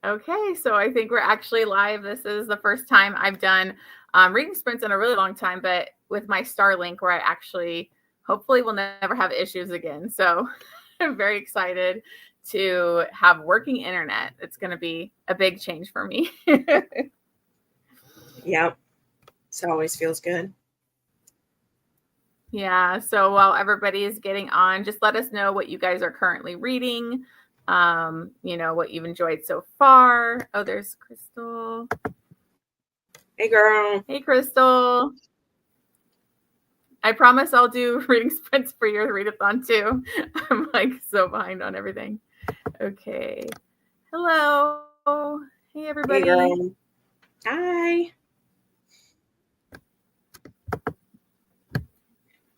Okay, so I think we're actually live. This is the first time I've done reading sprints in a really long time, but with my Starlink, where I actually hopefully will never have issues again. So I'm very excited to have working internet. It's going to be a big change for me. Yep. So always feels good. Yeah, so while everybody is getting on, just let us know what you guys are currently reading. What you've enjoyed so far. Oh, there's Crystal. Hey, girl. Hey, Crystal. I promise I'll do reading sprints for your readathon too. I'm like so behind on everything. Okay. Hello. Hey, everybody. Hey, girl. Hi.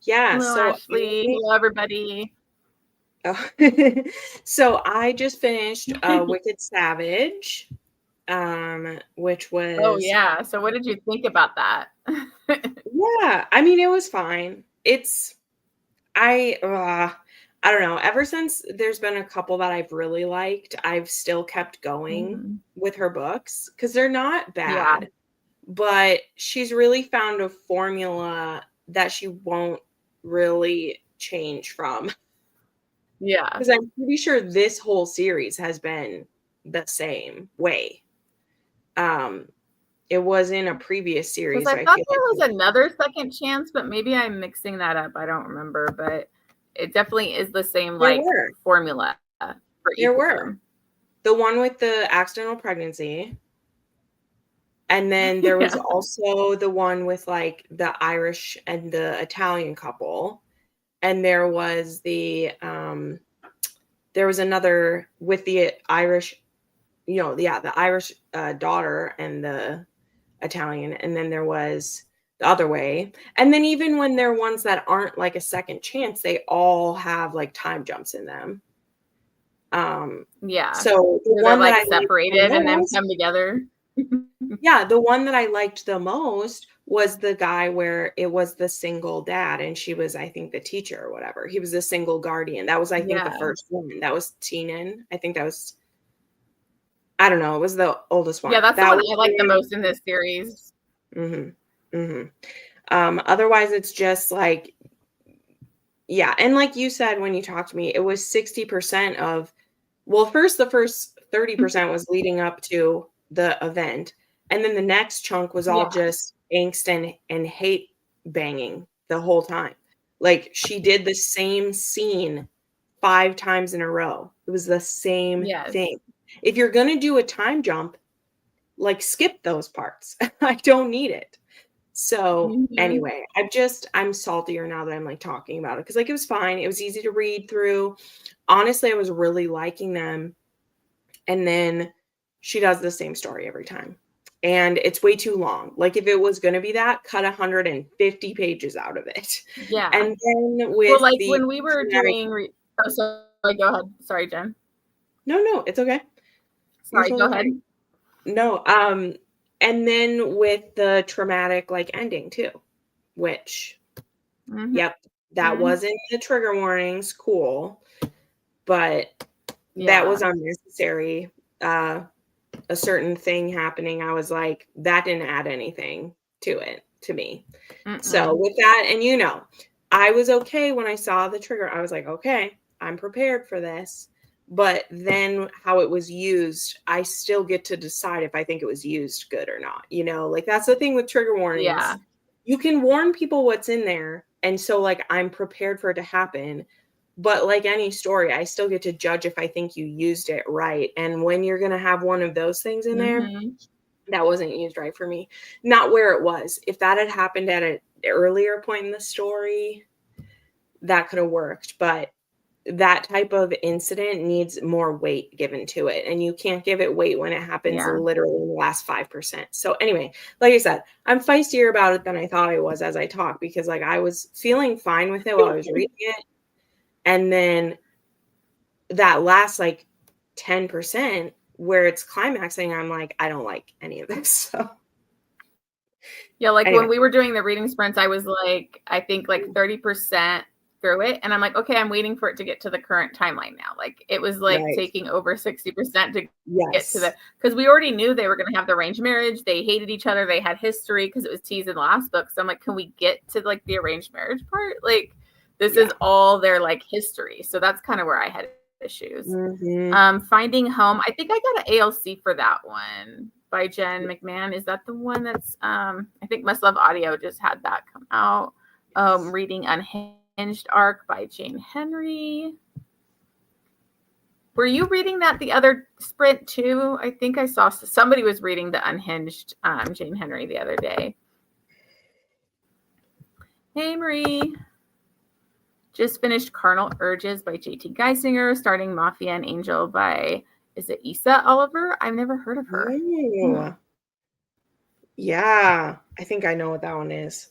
Yeah. Hello, Ashley. Hello, everybody. Oh. So I just finished Wicked Savage, which was. Oh, yeah. So what did you think about that? Yeah. I mean, it was fine. I don't know. Ever since there's been a couple that I've really liked, I've still kept going with her books because they're not bad. Yeah. But she's really found a formula that she won't really change from. Yeah. Because I'm pretty sure this whole series has been the same way. It was in a previous series. I thought there was another second chance, but maybe I'm mixing that up. I don't remember, but it definitely is the same formula for each of them. The one with the accidental pregnancy. And then there was also the one with like the Irish and the Italian couple. And there was there was another with the Irish, the Irish daughter and the Italian. And then there was the other way. And then even when they're ones that aren't like a second chance, they all have like time jumps in them. Yeah. So the one that like separated and then come together. Yeah, the one that I liked the most was the guy where it was the single dad and she was, I think, the teacher or whatever. He was the single guardian. That was, I think, the first one. That was Teenan. I think that was, I don't know. It was the oldest one. Yeah, that's the one I like the most in this series. Otherwise, it's just like, yeah. And like you said, when you talked to me, it was 60% of, well, the first 30% was leading up to the event. And then the next chunk was all just angst and hate banging the whole time. Like she did the same scene 5 times in a row. It was the same thing. If you're going to do a time jump, like skip those parts. I don't need it. So anyway, I'm saltier now that I'm like talking about it. Cause like it was fine. It was easy to read through. Honestly, I was really liking them. And then she does the same story every time. And it's way too long. Like if it was going to be that, cut 150 pages out of it. Yeah. And then with when we were doing, sorry, go ahead. Sorry, Jen. No, it's okay. Sorry, go ahead. No, and then with the traumatic like ending too, which, yep, that wasn't the trigger warnings. Cool. But that was unnecessary. A certain thing happening, I was like, that didn't add anything to it, to me. So with that, and I was okay when I saw the trigger. I was like, okay, I'm prepared for this. But then how it was used, I still get to decide if I think it was used good or not. Like that's the thing with trigger warnings. Yeah. You can warn people what's in there. And so like, I'm prepared for it to happen. But like any story, I still get to judge if I think you used it right. And when you're going to have one of those things in there, that wasn't used right for me. Not where it was. If that had happened at an earlier point in the story, that could have worked. But that type of incident needs more weight given to it. And you can't give it weight when it happens literally in the last 5%. So anyway, like I said, I'm feistier about it than I thought I was as I talk, because like I was feeling fine with it while I was reading it. And then that last like 10% where it's climaxing, I'm like, I don't like any of this. So yeah, like anyway. When we were doing the reading sprints, I was like, I think like 30% through it, and I'm like, okay, I'm waiting for it to get to the current timeline now. Like it was like taking over 60% to get to the, because we already knew they were going to have the arranged marriage. They hated each other. They had history because it was teased in the last book. So I'm like, can we get to like the arranged marriage part? Like this is all their like history. So that's kind of where I had issues. Finding Home. I think I got an ALC for that one by Jen McMahon. Is that the one that's I think Must Love Audio just had that come out. Reading Unhinged Arc by Jane Henry. Were you reading that the other sprint too? I think I saw somebody was reading the Unhinged Jane Henry the other day. Hey Marie. Just finished Carnal Urges by J.T. Geisinger, starting Mafia and Angel by, is it Issa Oliver? I've never heard of her. Yeah, I think I know what that one is.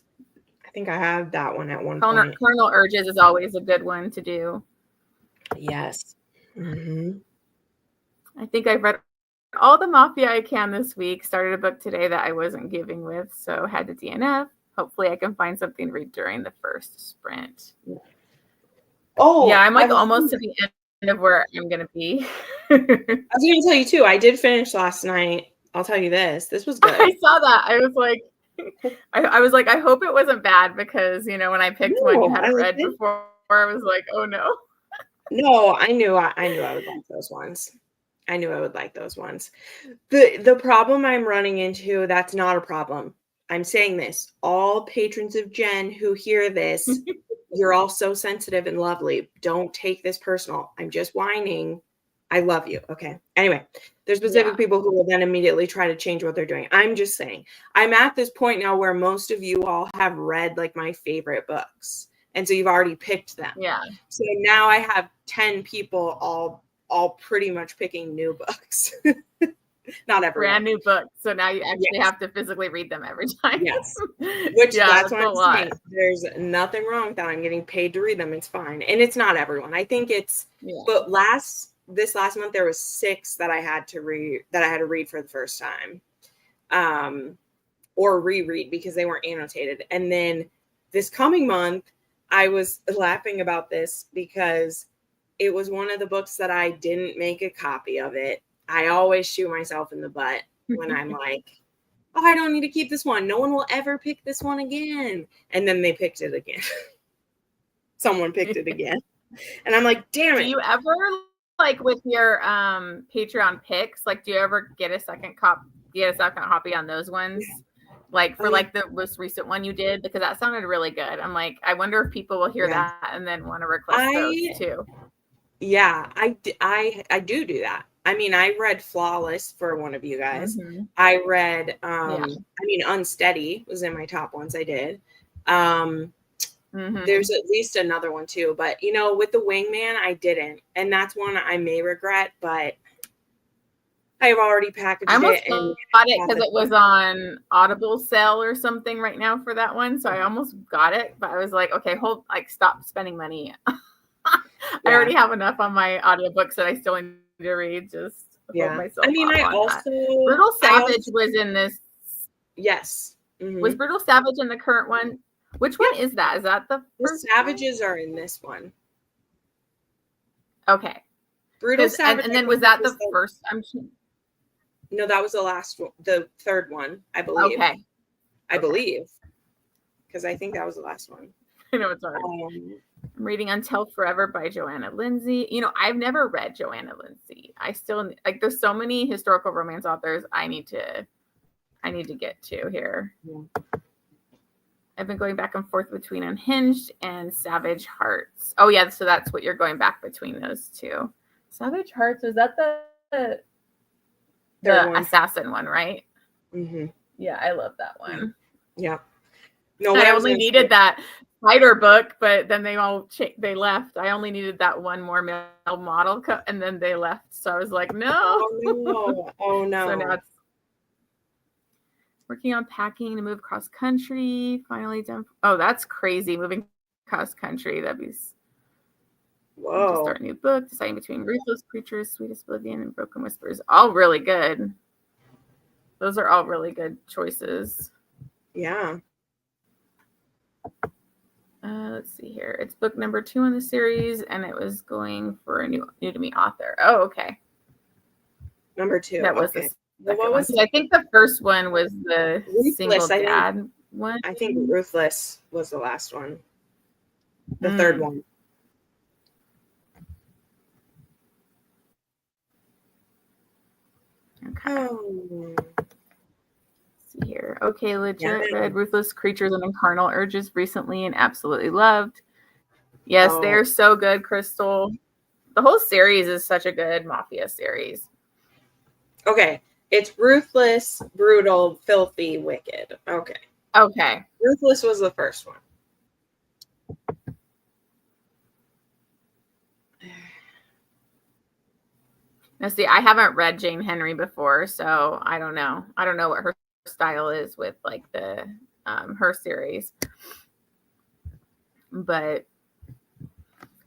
I think I have that one at one point. Carnal Urges is always a good one to do. Yes. I think I've read all the Mafia I can this week. Started a book today that I wasn't giving with, so had to DNF. Hopefully I can find something to read during the first sprint. Oh, yeah, I'm like almost to the end of where I'm going to be. I was going to tell you too, I did finish last night. I'll tell you this. This was good. I saw that. I was like, I hope it wasn't bad because, you know, when I picked one you hadn't read before, I was like, oh no. No, I knew I would like those ones. I knew I would like those ones. The problem I'm running into, that's not a problem. I'm saying this. All patrons of Jen who hear this, you're all so sensitive and lovely. Don't take this personal. I'm just whining. I love you. Okay. Anyway, there's specific people who will then immediately try to change what they're doing. I'm just saying, I'm at this point now where most of you all have read like my favorite books. And so you've already picked them. Yeah. So now I have 10 people all pretty much picking new books. Not everyone. Brand new books. So now you actually have to physically read them every time. Yes. Which that's what I'm saying. There's nothing wrong with that. I'm getting paid to read them. It's fine. And it's not everyone. I think it's but this last month there was 6 that I had to read for the first time. Or reread because they weren't annotated. And then this coming month I was laughing about this because it was one of the books that I didn't make a copy of it. I always shoot myself in the butt when I'm like, oh, I don't need to keep this one. No one will ever pick this one again. And then they picked it again. Someone picked it again. And I'm like, damn it. Do you ever, like with your Patreon picks, like do you ever get a second copy on those ones? Like for like the most recent one you did, because that sounded really good. I'm like, I wonder if people will hear that and then want to request those too. Yeah, I do that. I mean, I read Flawless for one of you guys. I read, Unsteady was in my top ones I did. There's at least another one too, but you know, with the Wingman, I didn't. And that's one I may regret, but I have already packaged it. I almost got it because it was on Audible sale or something right now for that one. So I almost got it, but I was like, okay, stop spending money. I already have enough on my audiobooks that I still need to read. Just hold myself. I mean, Brutal Savage was in this. Yes. Was Brutal Savage in the current one? Which one is that? Is that the first Savages are in this one. Okay. Brutal Savage. And then was that the first? No, that was the last one, the third one, I believe. Okay. I believe. Because I think that was the last one. I know it's hard. I'm reading Until Forever by Joanna Lindsay. You know, I've never read Joanna Lindsay. I still there's so many historical romance authors I need to get to here. Yeah. I've been going back and forth between Unhinged and Savage Hearts. Oh yeah, so that's what you're going back between those two. Savage Hearts, is that the assassin one, right? Yeah, I love that one. Yeah. No, I only needed that fighter book, but then they left. I only needed that one more male model, and then they left. So I was like, no. Oh no. So now it's working on packing to move cross country. Finally done. Oh, that's crazy. Moving cross country. That'd be. Whoa. To start a new book, deciding between Ruthless Creatures, Sweetest Oblivion, and Broken Whispers. All really good. Those are all really good choices. Yeah. Let's see here. It's book number 2 in the series, and it was going for a new to me author. Oh, okay. Number 2. That was okay. the second one. I think the first one was the Ruthless, single dad one. I think Ruthless was the last one. The third one. Okay. Let's see here. Okay, legit. Read Ruthless Creatures and Incarnal Urges recently and absolutely loved. Yes, they're so good, Crystal. The whole series is such a good Mafia series. Okay. It's Ruthless, Brutal, Filthy, Wicked. Okay. Ruthless was the first one. Now, see, I haven't read Jane Henry before, so I don't know. I don't know what her style is with like the her series. But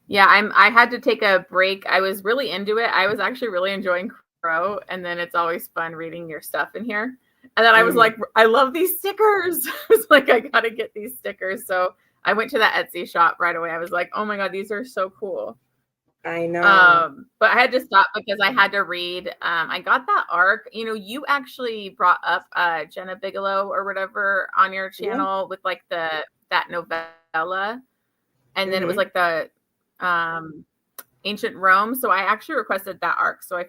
yeah, I had to take a break. I was really into it. I was actually really enjoying Crow, and then it's always fun reading your stuff in here. And then I was like, I love these stickers. I was like, I gotta get these stickers. So I went to that Etsy shop right away. I was like, oh my God, these are so cool. I know. But I had to stop because I had to read. I got that arc. You know, you actually brought up Jenna Bigelow or whatever on your channel with like that novella. And then it was like the Ancient Rome. So I actually requested that arc. So I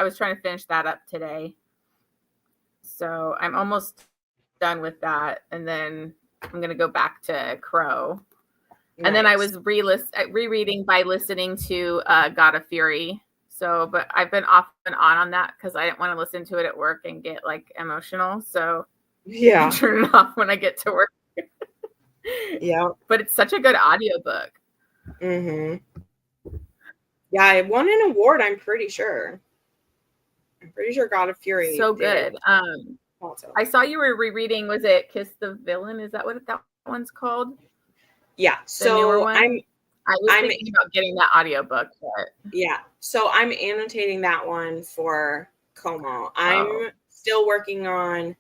was trying to finish that up today. So I'm almost done with that. And then I'm going to go back to Crow. Nice. And then I was rereading by listening to God of Fury. So, but I've been off and on that because I didn't want to listen to it at work and get like emotional. So yeah, I turn it off when I get to work. Yeah. But it's such a good audiobook. Yeah, it won an award, I'm pretty sure. God of Fury. So good. Also. I saw you were rereading, was it Kiss the Villain? Is that what that one's called? Yeah. So I was thinking about getting that audiobook. But... Yeah. So I'm annotating that one for Como. I'm still working on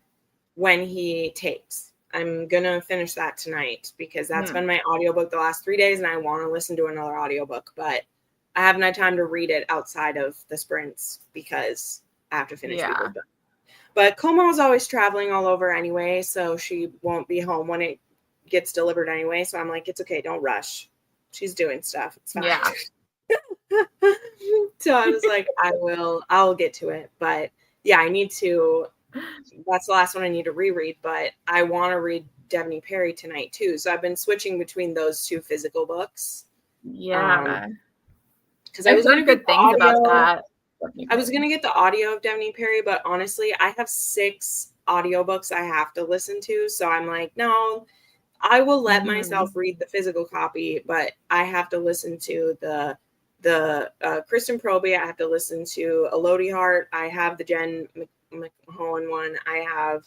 When He Takes. I'm going to finish that tonight because that's been my audiobook the last 3 days and I want to listen to another audiobook, but I haven't had time to read it outside of the sprints because I have to finish the book. But Como is always traveling all over anyway, so she won't be home when it gets delivered anyway. So I'm like, it's okay, don't rush. She's doing stuff. It's fine. Yeah. So I was like, I'll get to it. But yeah, I need to. That's the last one I need to reread. But I want to read Devney Perry tonight too. So I've been switching between those two physical books. Yeah. Because I was heard good things about that. I was going to get the audio of Devney Perry, but honestly, I have 6 audiobooks I have to listen to. So I'm like, no, I will let myself read the physical copy, but I have to listen to the Kristen Proby. I have to listen to Elodie Hart. I have the Jen McMahon one. I have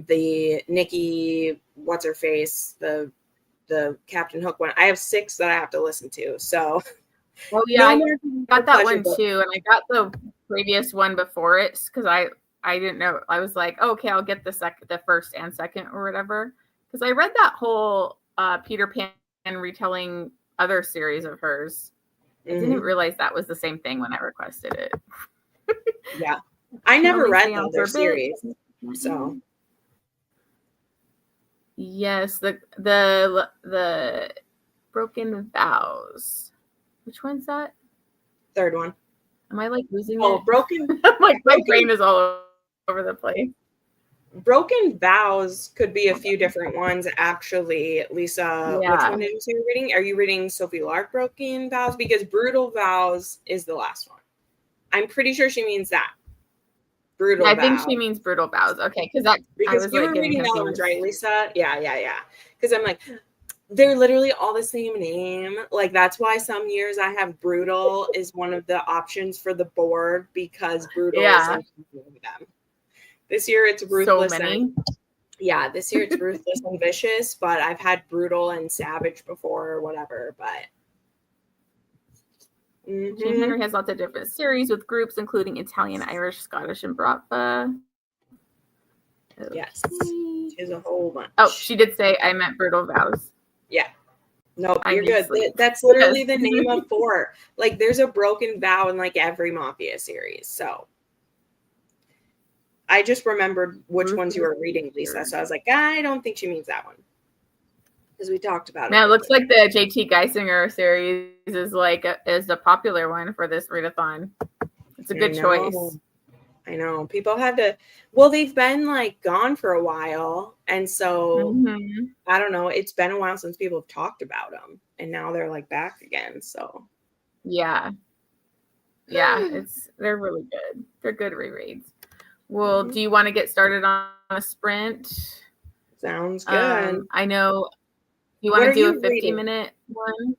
the Nikki, what's her face, the Captain Hook one. I have 6 that I have to listen to. So well, yeah, I got that one too, and I got the previous one before it because I didn't know. I was like, oh, okay, I'll get the first and second or whatever. Because I read that whole Peter Pan retelling other series of hers. I didn't realize that was the same thing when I requested it. Yeah, I never read the other series, so. Yes, the Broken Vows. Which one's that? Third one. Am I like losing it? Broken. My brain is all over the place. Broken Vows could be a few different ones, actually. Lisa, which one did you say you're reading? Are you reading Sophie Lark Broken Vows? Because Brutal Vows is the last one. I'm pretty sure she means that. Brutal Vows. I think she means Brutal Vows. Okay, because you were reading the other ones, right, Lisa? Yeah. Because I'm like, they're literally all the same name. Like, that's why some years I have Brutal is one of the options for the board because Brutal is like them. This year it's Ruthless. So many. This year it's Ruthless and Vicious, but I've had Brutal and Savage before or whatever. But Jane Henry has lots of different series with groups, including Italian, Irish, Scottish, and Bratva. Okay. Yes, there's a whole bunch. Oh, she did say I meant Brutal Vows. Yeah. Nope, you're good. That's literally the name of 4. Like, there's a broken vow in like every Mafia series. So I just remembered which ones you were reading, Lisa. So I was like, I don't think she means that one. Because we talked about it. Now it looks like the JT Geisinger series is the popular one for this readathon. It's a good choice. I know. People had to, well, they've been like gone for a while. And so I don't know. It's been a while since people have talked about them. And now they're like back again. So yeah. They're really good. They're good rereads. Well, do you want to get started on a sprint? Sounds good. I know you want to do a 50-minute one.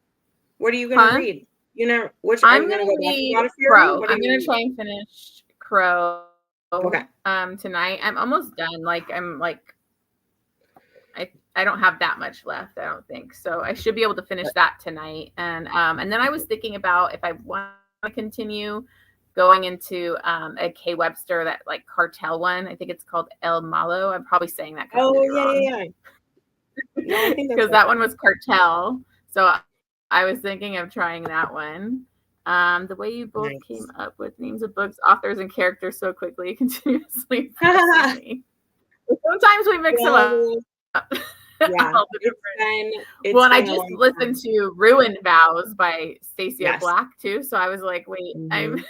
What are you going to read? You know, I'm going to read Crow. I'm going to try and finish Crow. Okay. Tonight. I'm almost done. I don't have that much left, I don't think. So I should be able to finish that tonight. And then I was thinking about if I want to continue going into a K Webster, that like cartel one. I think it's called El Malo. I'm probably saying that completely wrong. No, because that one was cartel. So I was thinking of trying that one. The way you both came up with names of books, authors, and characters so quickly continuously impressing me. Sometimes we mix them up. Yeah. Well, and I just listened to Ruined Vows by Stacia Black too. So I was like, wait, I'm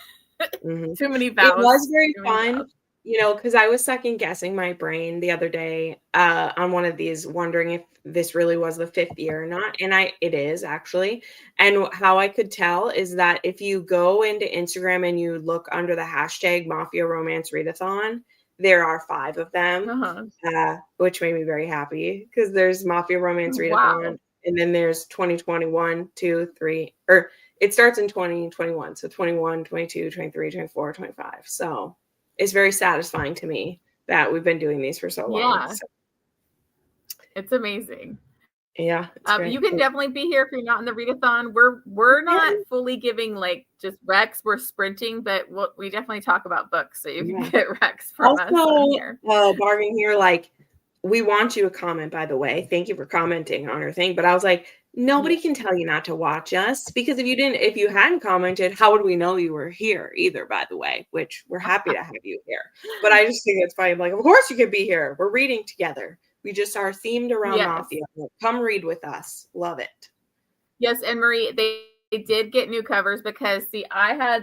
too many vows. It was very fun. You know, because I was second guessing my brain the other day on one of these, wondering if this really was the 5th year or not. And it is actually. And how I could tell is that if you go into Instagram and you look under the hashtag Mafia Romance Readathon, there are 5 of them, which made me very happy because there's Mafia Romance Readathon. And then there's 2021, 2, 3, or it starts in 2021. So 21, 22, 23, 24, 25. So it's very satisfying to me that we've been doing these for so long. Yeah. So. It's amazing. Yeah. You can definitely be here if you're not in the readathon. We're not fully giving like just recs. We're sprinting, but we definitely talk about books, so you can get recs from us on here. Bargaining here, like, we want you to comment, by the way. Thank you for commenting on our thing. But I was like, nobody can tell you not to watch us, because if you hadn't commented, how would we know you were here either, by the way, which we're happy to have you here. But I just think it's funny. Like, of course you could be here. We're reading together. We just are themed around Mafia. Come read with us. Love it. Yes. And Marie, they did get new covers because I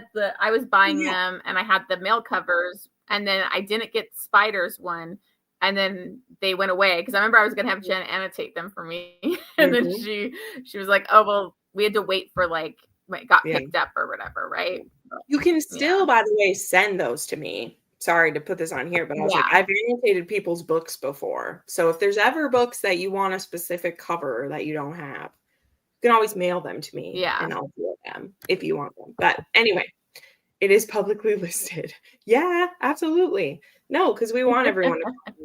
was buying them and I had the mail covers, and then I didn't get Spider's one. And then they went away because I remember I was going to have Jen annotate them for me. And then she was like, oh, well, we had to wait for like when it got picked up or whatever. Right. You can still, by the way, send those to me. Sorry to put this on here, but I was like, I've annotated people's books before. So if there's ever books that you want a specific cover that you don't have, you can always mail them to me. Yeah. And I'll do them if you want them. But anyway, it is publicly listed. Yeah, absolutely. No, because we want everyone to come.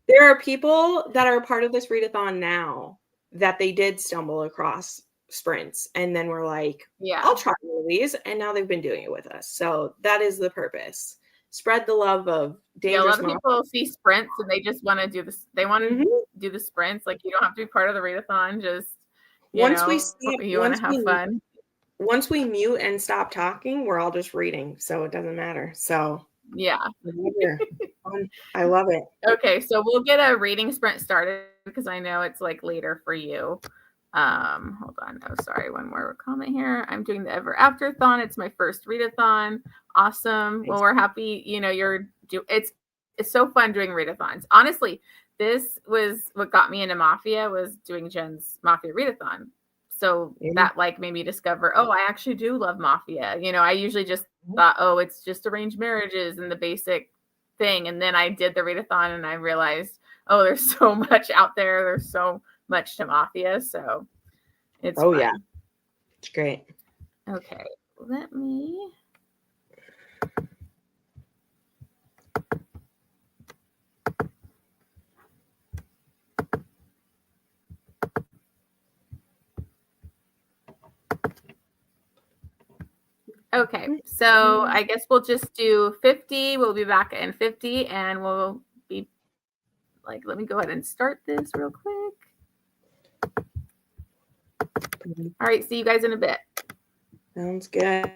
There are people that are a part of this readathon now that they did stumble across sprints, and then we're like, I'll try one of these, and now they've been doing it with us. So that is the purpose. Spread the love of dangerous. A lot of people see sprints and they just want to do this. They want to do the sprints. Like, you don't have to be part of the readathon. Just you want to have fun. Once we mute and stop talking, we're all just reading, so it doesn't matter. So I love it. Okay, so we'll get a reading sprint started because I know it's like later for you. Hold on. Oh, sorry. One more comment here. I'm doing the Ever Afterthon. It's my first readathon. Awesome. Well, we're happy. You know, it's so fun doing readathons. Honestly, this was what got me into Mafia, was doing Jen's Mafia readathon. So that like made me discover, I actually do love Mafia. You know, I usually just thought, it's just arranged marriages and the basic thing. And then I did the readathon and I realized, there's so much out there. There's so much to Mafia. So it's fun. Yeah. It's great. Okay. Let me. Okay, so I guess we'll just do 50. We'll be back in 50, and we'll be like, let me go ahead and start this real quick. All right. See you guys in a bit. Sounds good.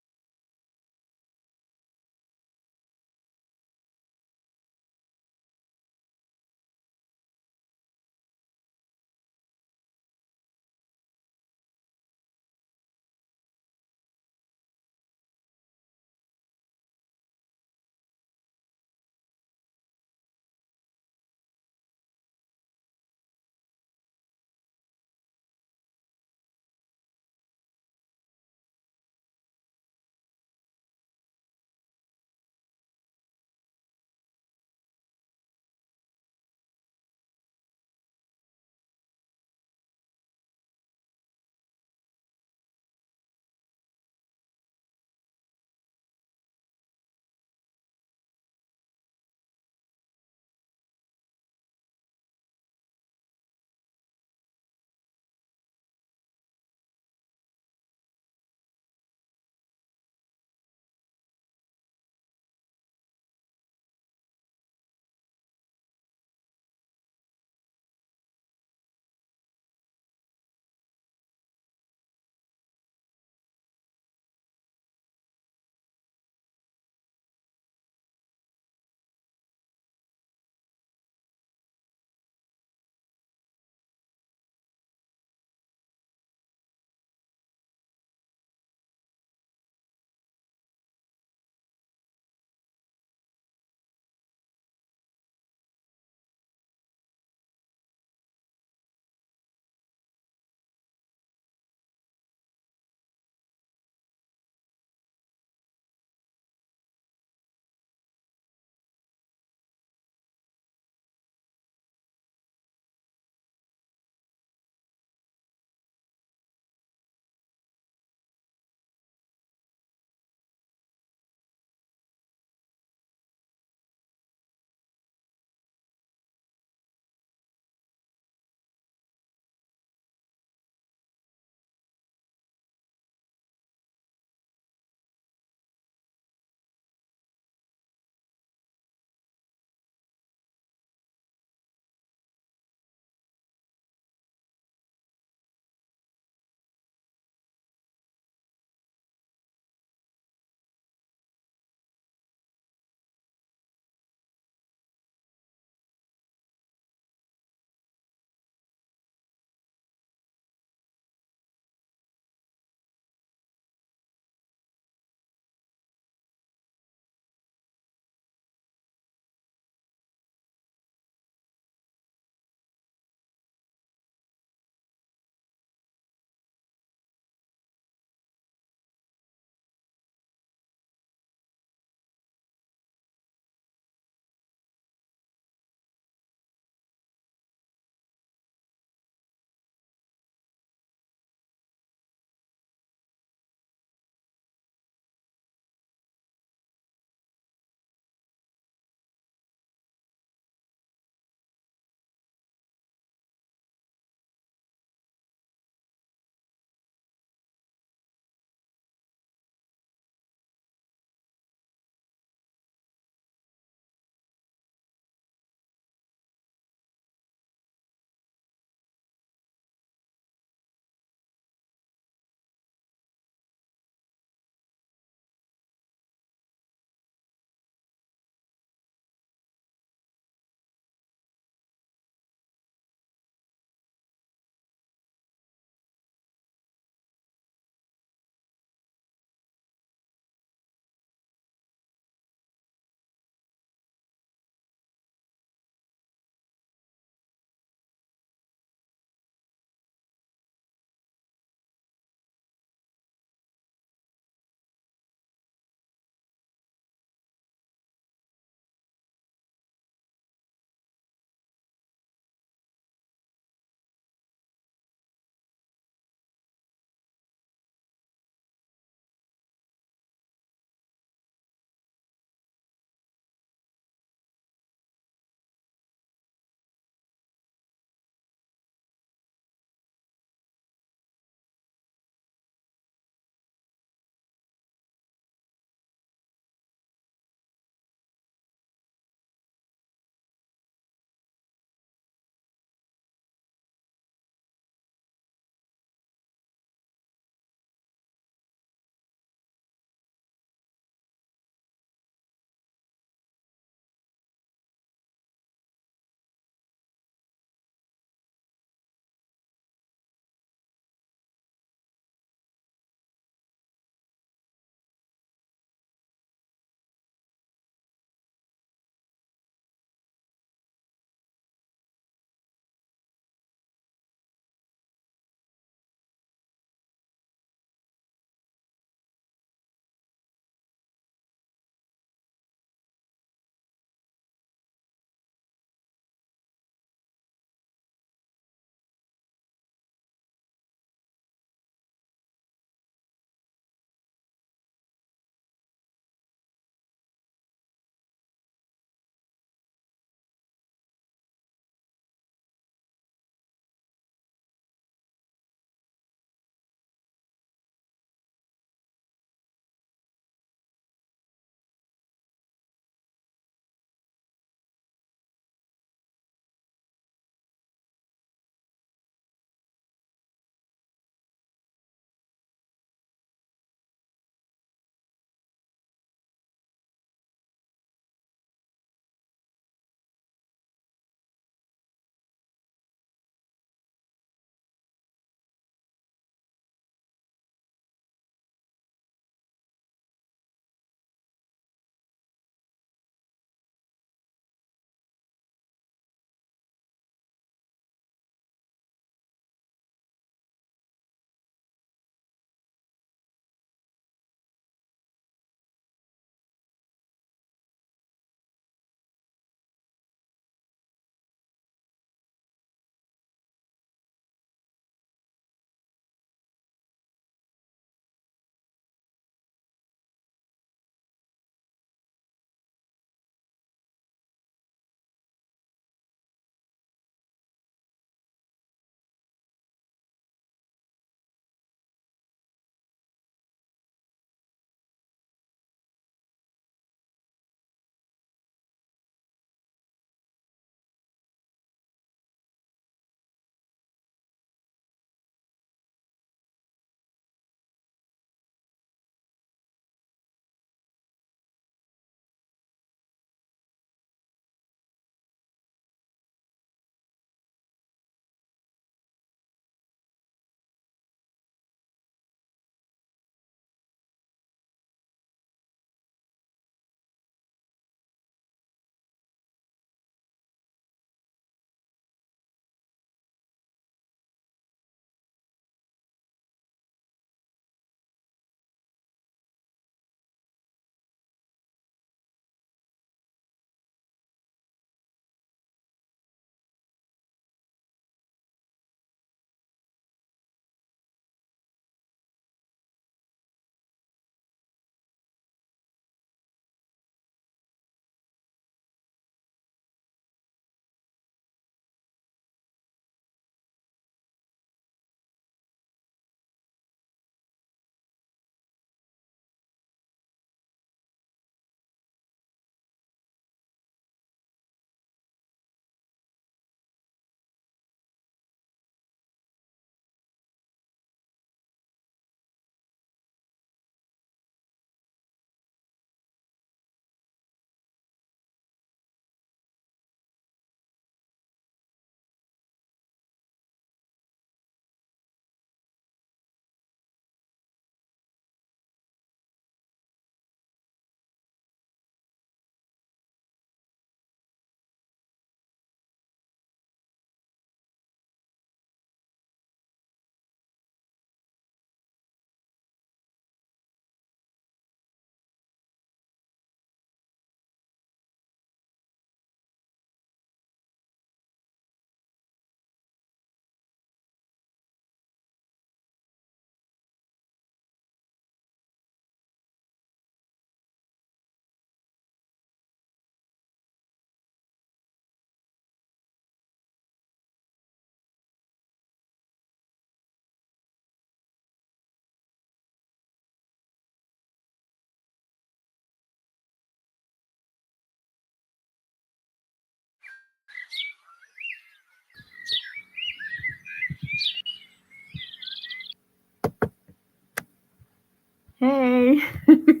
Sorry.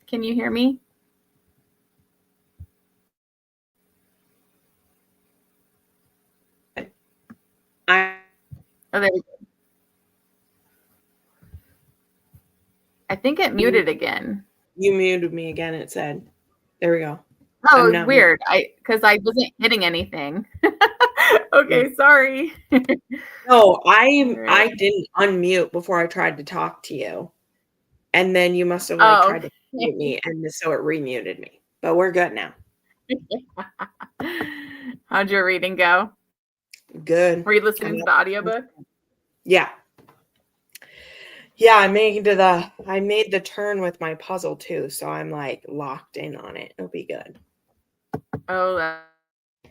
Can you hear me? Oh, there we go. I think it muted again. You muted me again, it said. There we go. Oh, it's weird. Because I wasn't hitting anything. Okay, sorry. No, I didn't unmute before I tried to talk to you. And then you must have tried to mute me, and so it remuted me. But we're good now. How'd your reading go? Good. Were you listening to the audiobook? Yeah. Yeah, I made the turn with my puzzle too, so I'm like locked in on it. It'll be good. Oh,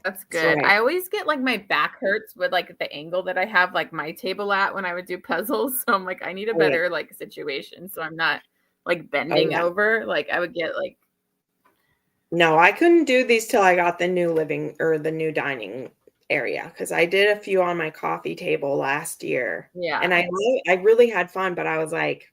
that's good. Right. I always get like my back hurts with like the angle that I have like my table at when I would do puzzles. So I'm like, I need a better like situation, so I'm not like bending over. Like I would get like. No, I couldn't do these till I got the new living or the new dining area, because I did a few on my coffee table last year. Yeah. And I really had fun, but I was like,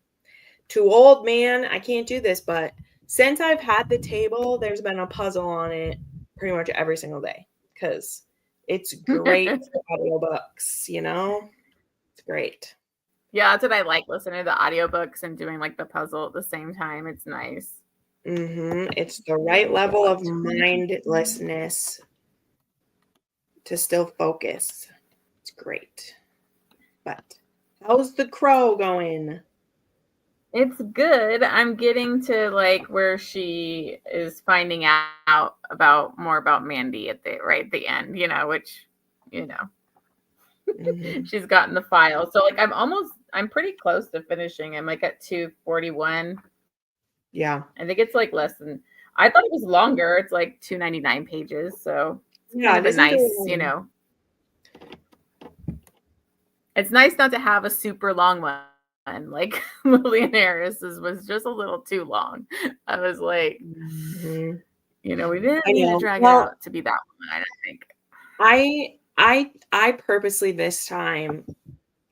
too old, man. I can't do this. But since I've had the table, there's been a puzzle on it pretty much every single day, because it's great for audiobooks, you know? It's great. Yeah, that's what I like, listening to the audiobooks and doing like the puzzle at the same time. It's nice. It's the right level of mindlessness to still focus. It's great. But how's The Crow going? It's good. I'm getting to like where she is finding out more about Mandy at the end, you know, which, you know, she's gotten the file. So like I'm pretty close to finishing. I'm like at 241. Yeah. I think it's like less than, I thought it was longer. It's like 299 pages. So it's kind of a nice, you know, it's nice not to have a super long one. Like Lillian Harris's was just a little too long. I was like, you know, we didn't need to drag it out to be that one, I think. I purposely this time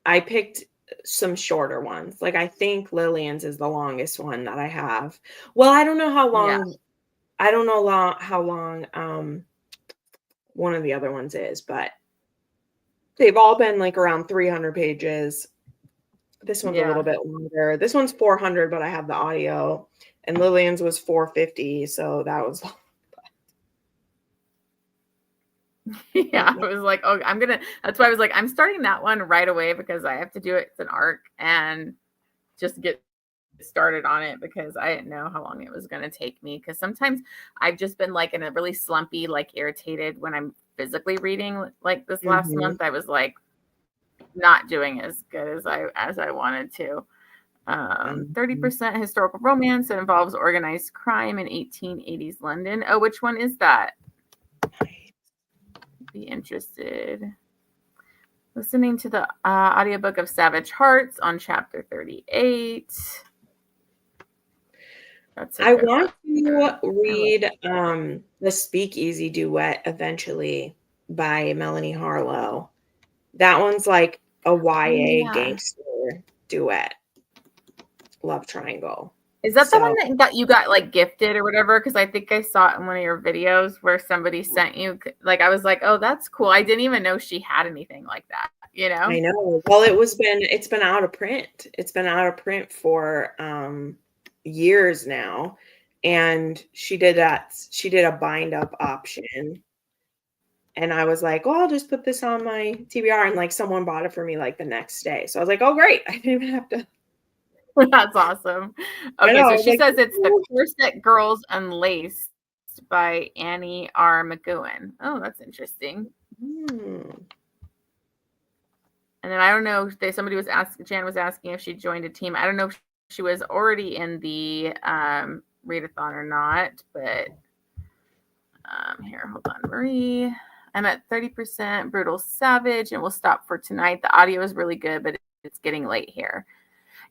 I picked some shorter ones. Like I think Lillian's is the longest one that I have. Well, I don't know how long. Yeah. I don't know how long one of the other ones is, but they've all been like around 300 pages. This one's a little bit longer. This one's 400, but I have the audio. And Lillian's was 450, so that was long. Yeah, I was like, oh, that's why I was like, I'm starting that one right away because I have to do it. It's an arc and just get started on it because I didn't know how long it was going to take me. Because sometimes I've just been like in a really slumpy, like irritated when I'm physically reading. Like this last month, I was like not doing as good as I wanted to. 30% historical romance that involves organized crime in 1880s London. Oh, which one is that? Be interested. Listening to the audiobook of Savage Hearts on chapter 38. I want to read The Speakeasy Duet eventually by Melanie Harlow. That one's like a YA gangster duet. Love triangle. Is that the one that you got like gifted or whatever? Because I think I saw it in one of your videos where somebody sent you. Like I was like, oh, that's cool. I didn't even know she had anything like that. You know? I know. Well, it's been out of print. It's been out of print for years now, and she did a bind up option. And I was like, well, I'll just put this on my TBR, and like someone bought it for me like the next day. So I was like, oh great, I didn't even have to. That's awesome. Okay, so she says it's The Corset Girls Unlaced by Annie R. McGowan. Oh, that's interesting. And then I don't know, Jan was asking if she joined a team. I don't know if she was already in the readathon or not, but here, hold on, Marie. I'm at 30% Brutal Savage, and we'll stop for tonight. The audio is really good, but it's getting late here.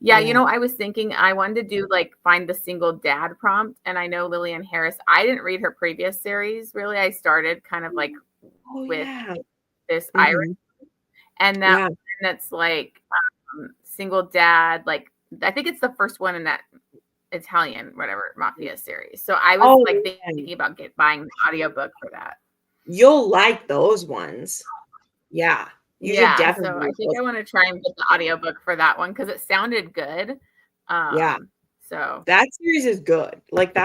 Yeah, you know, I was thinking I wanted to do like find the single dad prompt. And I know Lillian Harris, I didn't read her previous series. Really, I started kind of like with yeah. this Irish, and Yeah. that's like single dad. Like I think it's the first one in that Italian whatever Mafia series. So I was Oh, like man. thinking about buying the audiobook for that. You'll like those ones. Yeah. You should Yeah, so definitely I read think those. I want to try and get the audiobook for that one because it sounded good. Yeah. So That series is good. Like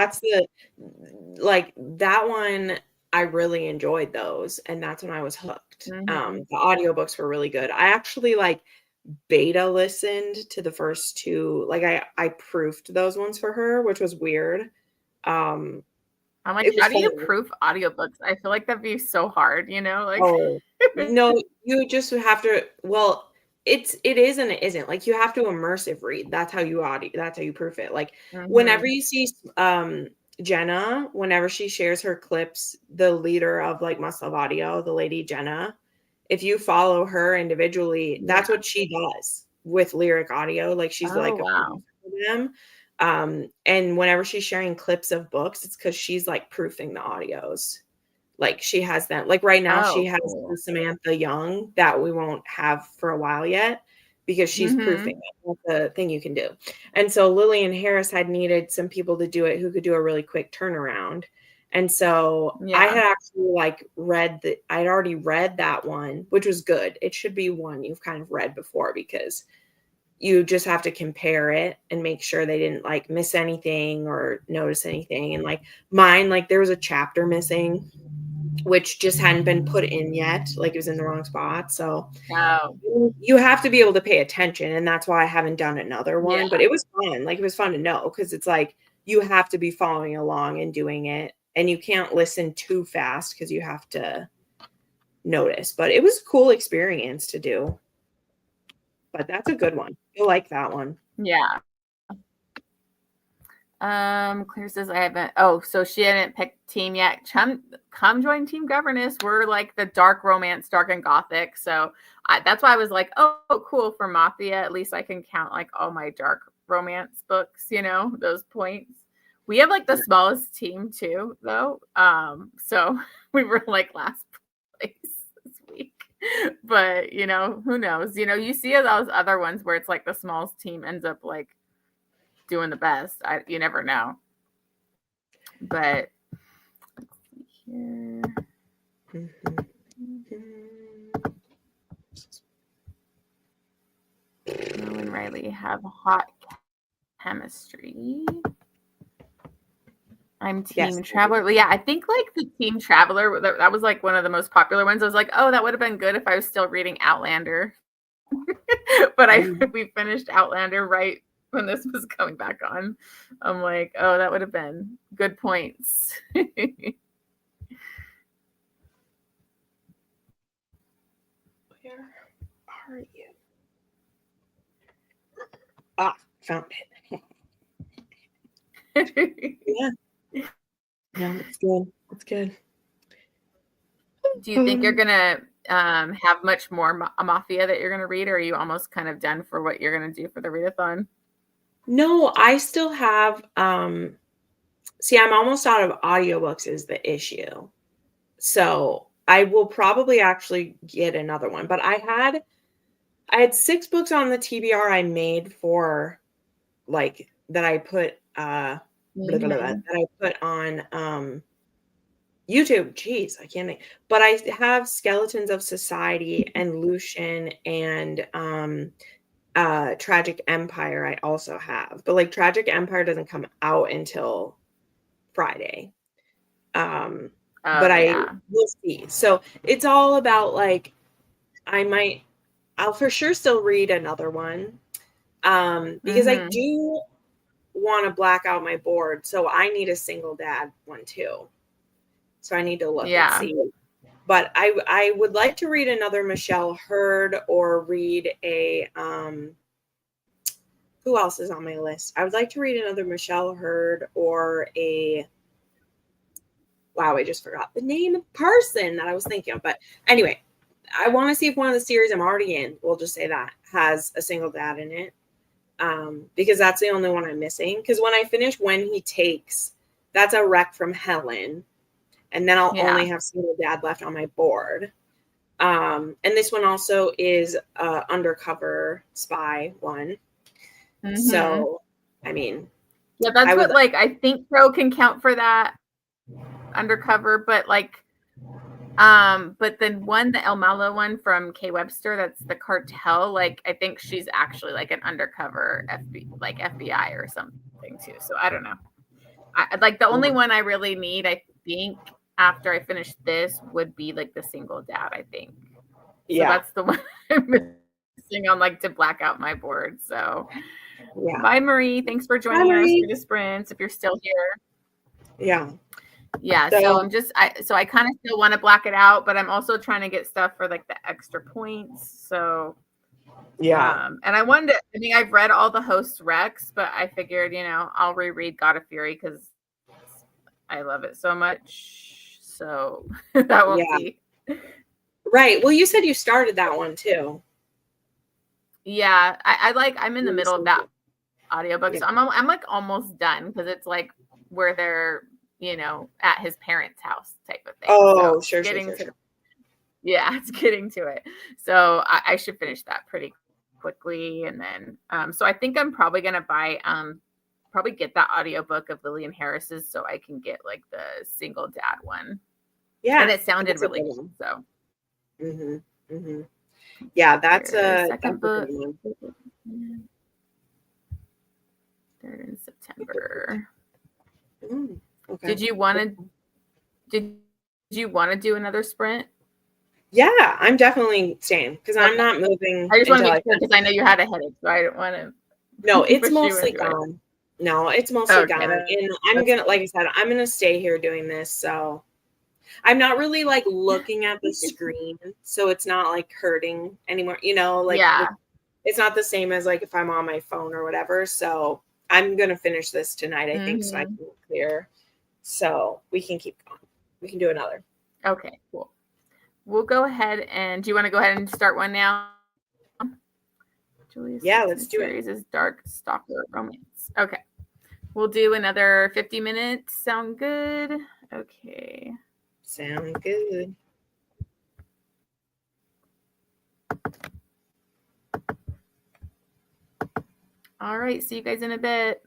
like that one I really enjoyed those, and that's when I was hooked. mhm. The audiobooks were really good. I actually like beta listened to the first two. Like I proofed those ones for her, which was weird. Um I'm like, it was how do you fun. proof audiobooks? I feel like that'd be so hard, like Oh, no, you just have to well, it is and it isn't. Like, you have to immersive read. That's how you proof it. Like, whenever mhm. you see, Jenna, whenever she shares her clips, the leader of, like, Must Love Audio, the lady Jenna, if you follow her individually, Yeah. that's what she does with lyric audio. Like, she's Oh like a wow. producer for them. And whenever she's sharing clips of books, it's because she's, like, proofing the audios. Like, she has them like, right now, she Oh, has the cool. Samantha Young that we won't have for a while yet because she's proofing Mhm. it. That's a thing you can do. And so Lillian Harris had needed some people to do it who could do a really quick turnaround. And so I Yeah. had actually, like, I'd already read that one, which was good. It should be one you've kind of read before because you just have to compare it and make sure they didn't, like, miss anything or notice anything. And, like, mine, like, there was a chapter missing which just hadn't been put in yet, like it was in the wrong spot. So Oh, you have to be able to pay attention, and that's why I haven't done another yeah. one. But it was fun. Like, it was fun to know because it's like you have to be following along and doing it, and you can't listen too fast because you have to notice. But it was a cool experience to do. But that's a good one. You'll like that one. Yeah. Claire says I haven't. Oh, so she hadn't picked team yet. Come join Team Governess. We're like the dark romance, dark and gothic. So that's why I was like, oh, cool for Mafia. At least I can count like all my dark romance books. Those points. We have like the smallest team too, though. So we were like last place this week. But who knows? You see those other ones where it's like the smallest team ends up like doing the best. You never know. But here. Mo and Riley have hot chemistry. I'm Team Yes. Traveler. Yeah, I think like the Team Traveler, that was like one of the most popular ones. I was like, oh, that would have been good if I was still reading Outlander. But we finished Outlander right when this was coming back on. I'm like, oh, that would have been good points. Where are you? Ah, found it. Yeah. No, it's good. It's good. Do you think you're gonna have much more Mafia that you're gonna read, or are you almost kind of done for what you're gonna do for the readathon? No, I still have see, I'm almost out of audiobooks is the issue. So I will probably actually get another one. But I had 6 books on the TBR I made for like that I put that I put on YouTube. Jeez, I can't think. But I have Skeletons of Society and Lucian and Tragic Empire I also have. But like Tragic Empire doesn't come out until Friday. But Oh I yeah. will see. So it's all about like I'll for sure still read another one. Because I Mm-hmm. do want to black out my board. So I need a single dad one too. So I need to look and Yeah. see. But I would like to read another Michelle Hurd or read a who else is on my list? I would like to read another Michelle Hurd or a wow, I just forgot the name of the person that I was thinking of. But anyway, I want to see if one of the series I'm already in, we'll just say that, has a single dad in it. Because that's the only one I'm missing. Because when I finish When He Takes, that's a Wreck from Helen. and then I'll Yeah. only have single dad left on my board. And this one also is undercover spy one. Mhm. So, I mean, yeah, that's what like I think pro can count for that undercover, but like but the one, the El Malo one from K Webster, that's the cartel, like I think she's actually like an undercover FBI or something too. So I don't know. I like the only one I really need, I think, after I finish this would be like the single dad, I think. So that's the one I'm missing on like to black out my board. So bye, Marie. Thanks for joining us for the sprints if you're still here. Yeah. So I'm just I kind of still want to black it out, but I'm also trying to get stuff for like the extra points. So and I wanted to, I mean, I've read all the host recs, but I figured, I'll reread God of Fury because I love it so much. So that won't be right. Well, you said you started that one too. Yeah, I'm in the middle of that audiobook, so I'm like almost done because it's like where they're at his parents' house type of thing. Oh, so sure. Yeah, it's getting to it. So I should finish that pretty quickly, and then so I think I'm probably gonna buy probably get that audiobook of Lillian Harris's so I can get like the single dad one. Yeah, and it sounded really good. So. Yeah, that's a second book. 3rd in September. Okay. Did you want to do another sprint? Yeah, I'm definitely staying because I'm not moving. I just want to make sure because I know you had a headache, so I don't want to. No, it's mostly gone. No, it's mostly gone. And I'm gonna, like I said, I'm gonna stay here doing this. So I'm not really like looking at the screen, so it's not like hurting anymore. It's not the same as like if I'm on my phone or whatever. So I'm gonna finish this tonight, I think, so I can clear. So we can keep going. We can do another. Okay, cool. We'll go ahead and do you want to go ahead and start one now? Julia's let's do series is Dark Stalker Romance. Okay. We'll do another 50 minutes. Sound good? Okay. Sound good. All right. See you guys in a bit.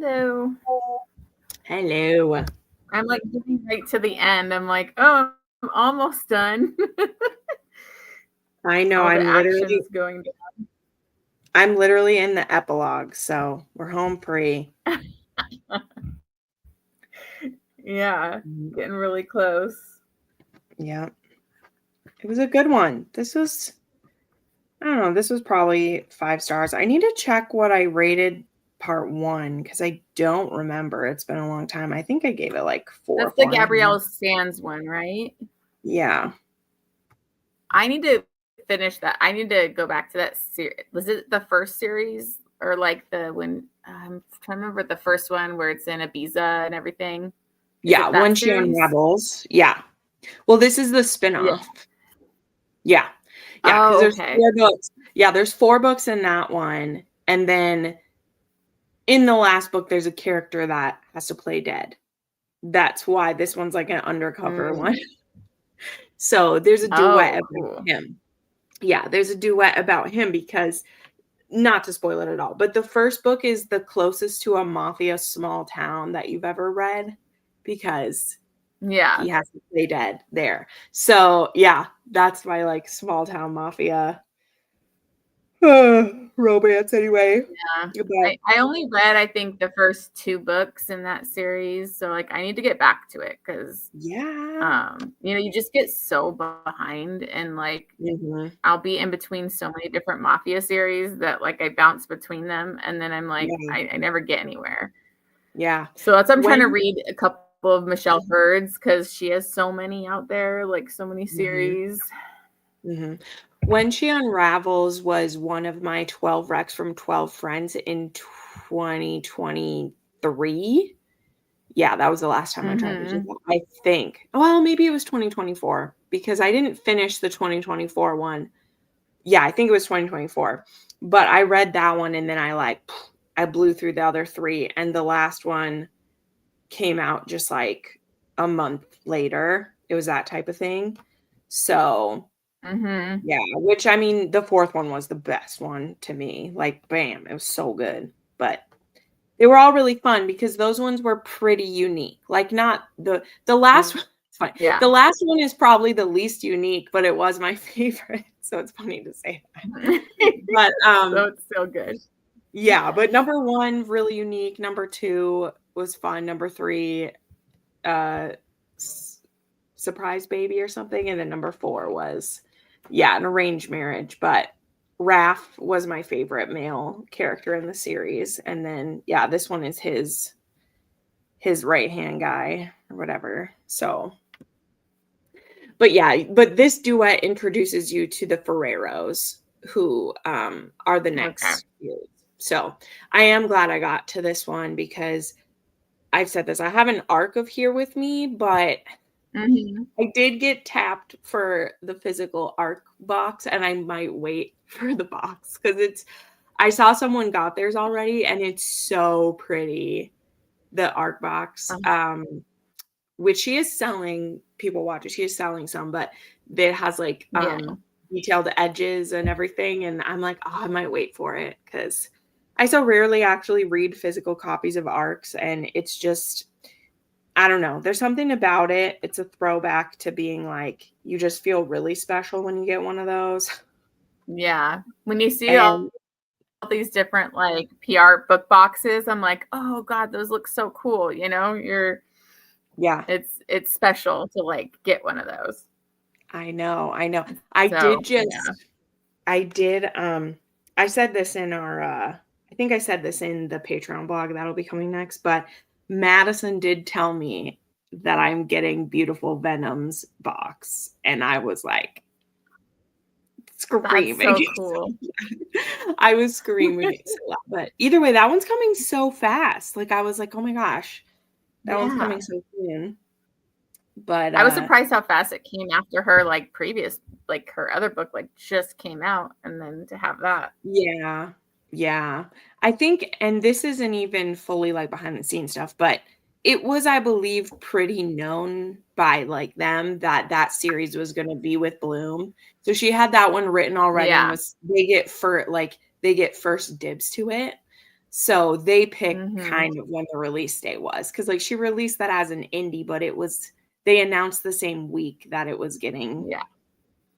Hello. Hello. I'm like getting right to the end. I'm like, oh, I'm almost done. I know. All the actions going down. I'm literally in the epilogue, so we're home free. Yeah, getting really close. Yeah. It was a good one. This was probably 5 stars. I need to check what I rated part 1 because I don't remember. It's been a long time. I think I gave it like 4. That's the Gabrielle Sands one, right? Yeah. I need to finish that. I need to go back to that series. Was it the first series or like I'm trying to remember the first one where it's in Ibiza and everything? Yeah, when she unravels. Yeah. Well, this is the spin-off. Yeah. Yeah, because there's 4 books. Yeah, there's 4 books in that one. And then in the last book, there's a character that has to play dead. That's why this one's like an undercover one. So there's a duet about him. Yeah, there's a duet about him because, not to spoil it at all, but the first book is the closest to a Mafia small town that you've ever read because he has to play dead there. So yeah, that's my like small town Mafia romance anyway. Yeah. I only read, I think, the first 2 books in that series. So like I need to get back to it because you just get so behind and like I'll be in between so many different Mafia series that like I bounce between them and then I'm like I never get anywhere. Yeah. So that's why I'm trying to read a couple of Michelle Hurd's because she has so many out there, like so many series. When She Unravels was one of my 12 recs from 12 friends in 2023. Yeah, that was the last time I tried to do that, I think. Well, maybe it was 2024 because I didn't finish the 2024 one. Yeah, I think it was 2024. But I read that one and then I blew through the other 3 and the last one came out just like a month later. It was that type of thing. So yeah, which I mean, the 4th one was the best one to me. Like, bam, it was so good. But they were all really fun because those ones were pretty unique. Like, not the last one. It's fine. Yeah. The last one is probably the least unique, but it was my favorite. So it's funny to say that. But so it's so good. Yeah, but number 1, really unique. Number 2 was fun. Number 3, surprise baby or something. And then number 4 was an arranged marriage, but Raph was my favorite male character in the series. And then this one is his right hand guy or whatever. So but this duet introduces you to the Ferreros, who are the next series. So I am glad I got to this one because I've said this, I have an arc of Here With Me, but I did get tapped for the physical arc box and I might wait for the box because I saw someone got theirs already and it's so pretty, the arc box, which she is selling. People watch it. She is selling some, but it has like detailed edges and everything. And I'm like, I might wait for it because I so rarely actually read physical copies of arcs and it's just, I don't know. There's something about it. It's a throwback to being like, you just feel really special when you get one of those. Yeah. When you see all these different like PR book boxes, I'm like, oh God, those look so cool. It's special to like get one of those. I know. I said this in our, I think I said this in the Patreon blog that'll be coming next, but Madison did tell me that I'm getting Beautiful Venoms box. And I was like, screaming. That's so cool. I was screaming so loud. But either way, that one's coming so fast. Like, I was like, oh my gosh, that one's coming so soon. But I was surprised how fast it came after her like previous, like her other book like just came out and then to have that. Yeah. I think, and this isn't even fully like behind the scenes stuff, but it was, I believe, pretty known by like them that series was going to be with Bloom. So she had that one written already and they get first dibs to it. So they picked kind of when the release date was, because like she released that as an indie, but they announced the same week that it was getting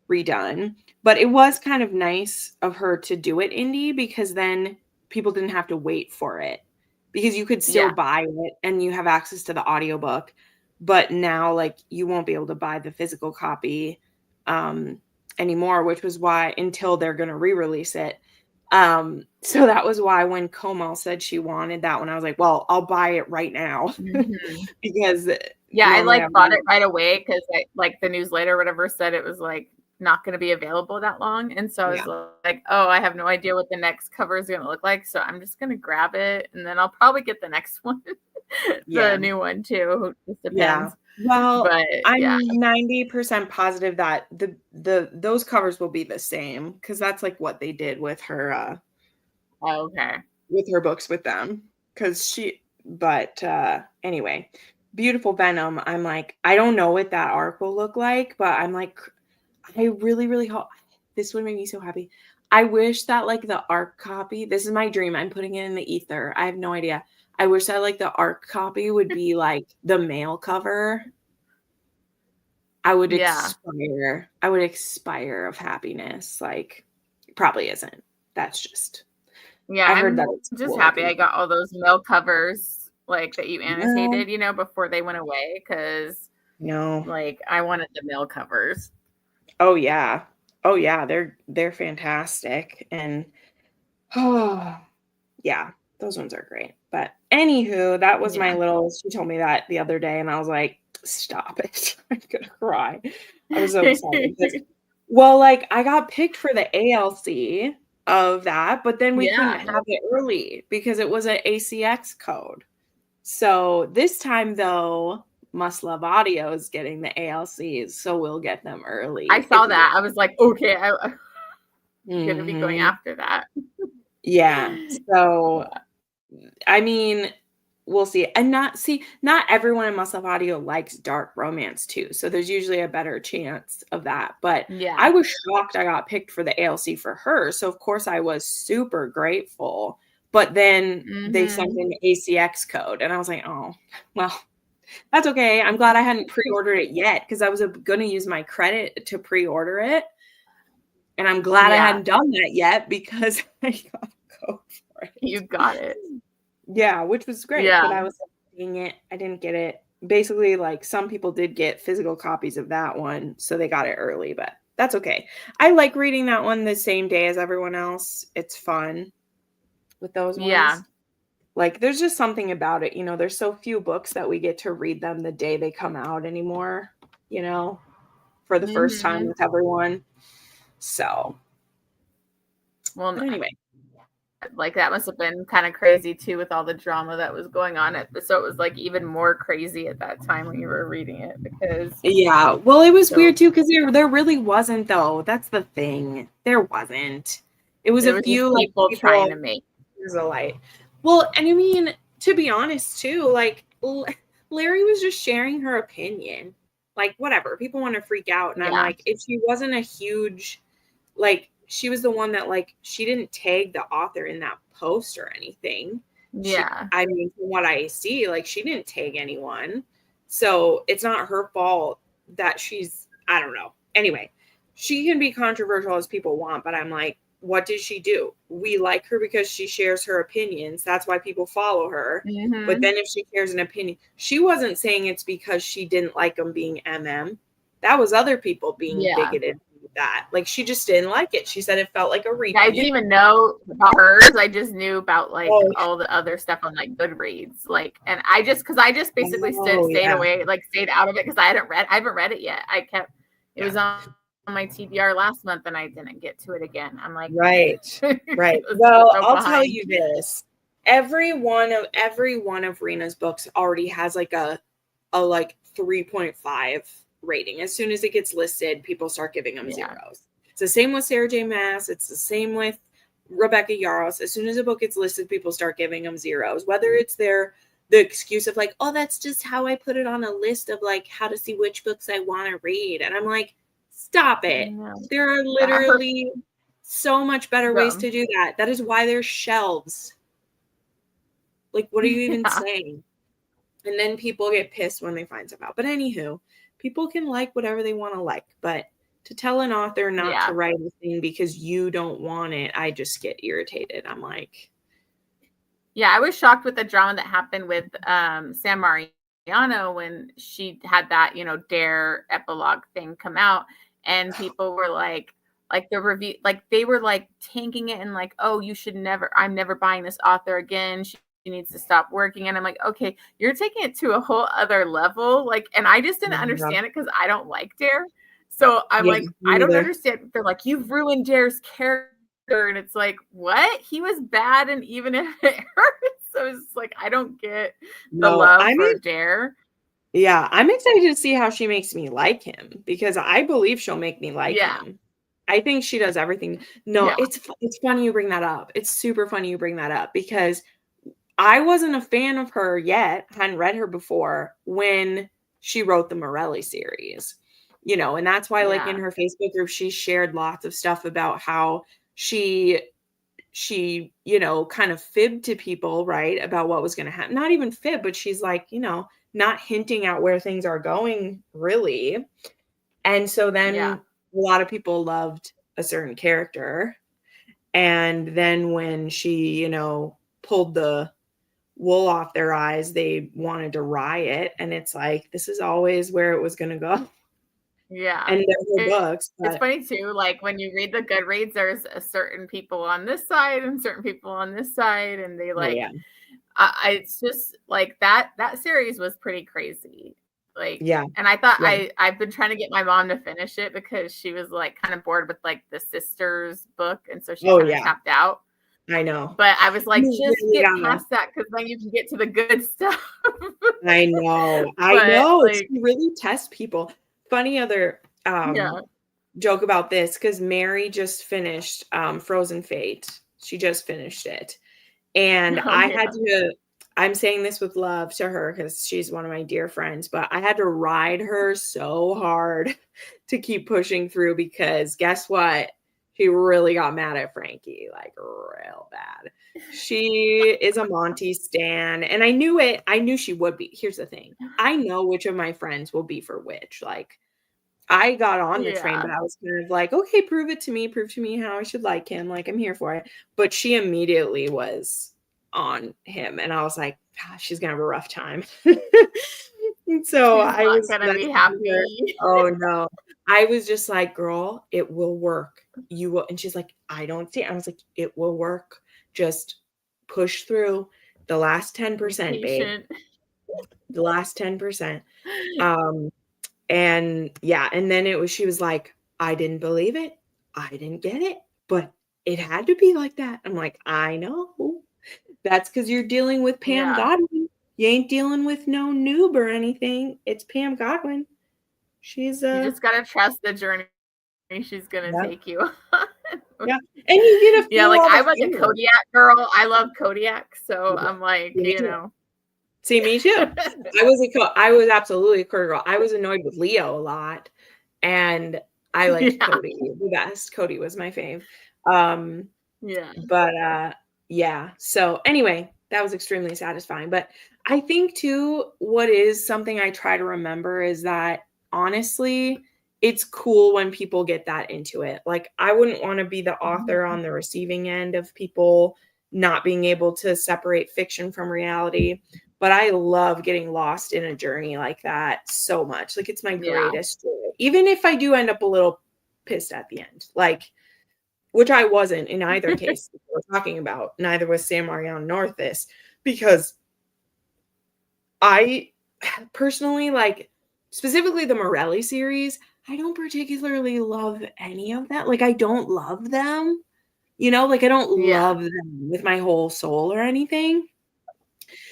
redone. But it was kind of nice of her to do it indie, because then people didn't have to wait for it, because you could still buy it and you have access to the audiobook. But now like you won't be able to buy the physical copy anymore, which was why, until they're going to re-release it. So that was why when Komal said she wanted that one, I was like, well, I'll buy it right now. Because I like bought it right away, because like the newsletter or whatever said it was like not going to be available that long, and so I was like, oh, I have no idea what the next cover is going to look like, so I'm just going to grab it, and then I'll probably get the next one. The new one too, it depends. Well, but I'm 90% positive that those covers will be the same, because that's like what they did with her with her books with them, because anyway, Beautiful Venom, I'm like, I don't know what that arc will look like, but I'm like, I really, really hope this would make me so happy. I wish that like the arc copy, this is my dream, I'm putting it in the ether, I have no idea. I wish that like the arc copy would be like the male cover. I would expire of happiness. Like, it probably isn't. That's just I heard that it's just cool, happy I got all those male covers like that you annotated, you know, before they went away, because like I wanted the male covers. Oh yeah, they're fantastic, and those ones are great. But anywho, that was my little, she told me that the other day, and I was like, stop it. I'm gonna cry. I was so excited. Well, like I got picked for the ALC of that, but then we couldn't have it early because it was an ACX code. So this time though, Must Love Audio is getting the ALCs, so we'll get them early. I saw that. I was like, okay, I'm gonna be going after that. So I mean, we'll see. And not everyone in Must Love Audio likes dark romance too, so there's usually a better chance of that. But I was shocked I got picked for the ALC for her, so of course I was super grateful. But then they sent in the ACX code, and I was like, oh, well, that's okay. I'm glad I hadn't pre-ordered it yet, because I was going to use my credit to pre-order it, and I'm glad I hadn't done that yet, because I got a code for it. You got it. Yeah, which was great. But I was like, dang it, I didn't get it. Basically, like some people did get physical copies of that one, so they got it early, but that's okay. I like reading that one the same day as everyone else. It's fun with those ones. Like there's just something about it, you know, there's so few books that we get to read them the day they come out anymore, you know, for the first time with everyone. So, well, but anyway, like that must have been kind of crazy too with all the drama that was going on. So it was like even more crazy at that time when you were reading it, because well, it was weird too, because there really wasn't, though. That's the thing. There wasn't. It was a few like people trying to make there's a light. Well, and I mean, to be honest too, like Larry was just sharing her opinion. Like whatever, people want to freak out, and I'm like, if she wasn't a huge, like, she was the one that, like, she didn't tag the author in that post or anything. I mean, from what I see, like, she didn't tag anyone, so it's not her fault that she's, I don't know. Anyway, she can be controversial as people want, but I'm like, what did she do? We like her because she shares her opinions. That's why people follow her. But then if she shares an opinion, she wasn't saying it's because she didn't like them being MM. That was other people being bigoted with that. Like, she just didn't like it. She said it felt like a repeat. I didn't even know about hers. I just knew about like all the other stuff on like Goodreads. Like, and I just basically stayed away, like stayed out of it, because I haven't read it yet. I kept it was on my TBR last month, and I didn't get to it again. I'm like, right. Well, I'll tell you this: every one of Rena's books already has like a like 3.5 rating. As soon as it gets listed, people start giving them zeros. It's the same with Sarah J. Maas. It's the same with Rebecca Yarros. As soon as a book gets listed, people start giving them zeros. Whether it's the excuse of like, oh, that's just how I put it on a list of like how to see which books I want to read. And I'm like, stop it. There are literally so much better ways to do that. That is why there's shelves. Like, what are you even Yeah. saying? And then people get pissed when they find stuff out. But anywho, people can like whatever they want to like. But to tell an author not to Yeah. write a thing because you don't want it, I just get irritated. I'm like, Yeah, I was shocked with the drama that happened with San Mariano when she had that, Dare epilogue thing come out, and people were like the review, like they were like tanking it and like, oh, you should never, I'm never buying this author again. She needs to stop working. And I'm like, okay, you're taking it to a whole other level. Like, and I just didn't yeah, understand it because I don't like Dare. So I'm yeah, like, I don't neither. understand. They're like, you've ruined Dare's character. And it's like, what? He was bad, and even if it hurts, so it's like I don't get the No, love I for mean, Dare. yeah, I'm excited to see how she makes me like him because I believe she'll make me like Yeah, him. I think she does everything. No, yeah, it's funny you bring that up. It's super funny you bring that up because I wasn't a fan of her yet, hadn't read her before when she wrote the Morelli series. And that's why like in yeah, her Facebook group she shared lots of stuff about how she kind of fibbed to people, right, about what was going to happen. Not even fib, but she's like, not hinting at where things are going really. And so yeah, then a lot of people loved a certain character. And then when she, pulled the wool off their eyes, they wanted to riot. And it's like, this is always where it was going to go. yeah. And they're her books, It's but funny too, like when you read the Goodreads, there's a certain people on this side and certain people on this side, and they oh like, yeah, it's just like that series was pretty crazy. Like, yeah, and I thought yeah. I've been trying to get my mom to finish it because she was like kind of bored with like the sisters book, and so she Oh kind of yeah, tapped out. I know. But I was like, You just really get gotta. past that because then you can get to the good stuff. I know. I But know. She like, really tests people. Funny other yeah. joke about this because Mary just finished Frozen Fate. She just finished it. And Oh I had yeah. to, I'm saying this with love to her because she's one of my dear friends, but I had to ride her so hard to keep pushing through because guess what? She really got mad at Frankie, like real bad. She is a Monty stan, and I knew it. I knew she would be. Here's the thing. I know which of my friends will be for which. Like, I got on the train, Yeah. but I was kind of like, okay, prove to me how I should like him. Like, I'm here for it. But she immediately was on him. And I was like, "Ah, she's going to have a rough time." And so She's I not was gonna be messaging her. happy. Oh, no. I was just like, girl, it will work. You will. And she's like, I don't see it. I was like, it will work. Just push through the last Be 10%, babe. patient. The last 10%. Um, and yeah, and then she was like, I didn't believe it. I didn't get it, but it had to be like that. I'm like, I know. That's because you're dealing with Pam Yeah. Godwin. You ain't dealing with no noob or anything. It's Pam Godwin. She's You just gotta trust the journey she's gonna yeah, take you. yeah. And you get to Yeah, feel like all I the was a feelings. Kodiak girl. I love Kodiak, so Yeah. I'm like, Me too. See, me too. I was absolutely a Cody girl. I was annoyed with Leo a lot, and I liked yeah, Cody the best. Cody was my fave. Um, yeah, but yeah. So anyway, that was extremely satisfying. But I think too, what is something I try to remember is that honestly, it's cool when people get that into it. Like I wouldn't want to be the author on the receiving end of people not being able to separate fiction from reality. But I love getting lost in a journey like that so much. Like it's my yeah. greatest joy. Even if I do end up a little pissed at the end. Like which I wasn't in either case that we're talking about. Neither was San Mariano nor this, because I personally like specifically the Morelli series. I don't particularly love any of that. Like I don't love them, like I don't Yeah. love them with my whole soul or anything.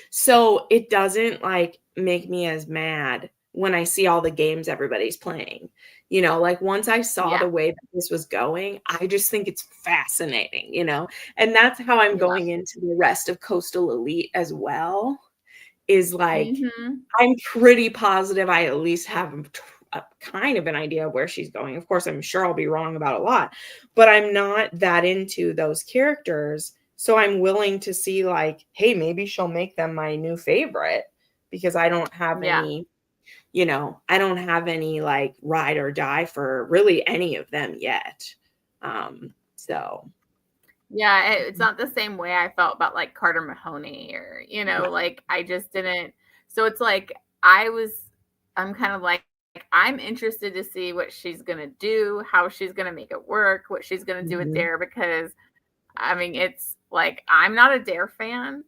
So it doesn't like make me as mad when I see all the games everybody's playing. Like once I saw Yeah. the way that this was going, I just think it's fascinating, and that's how I'm Yeah. going into the rest of Coastal Elite as well. Is like, Mhm. I'm pretty positive I at least have a kind of an idea of where she's going. Of course, I'm sure I'll be wrong about a lot, but I'm not that into those characters. So I'm willing to see like, hey, maybe she'll make them my new favorite because I don't have any, I don't have any like ride or die for really any of them yet. So Yeah, it's not the same way I felt about like Carter Mahoney or, like I just didn't. So it's like I'm kind of like, I'm interested to see what she's going to do, how she's going to make it work, what she's going to do with Dare, because I mean, it's like, I'm not a Dare fan.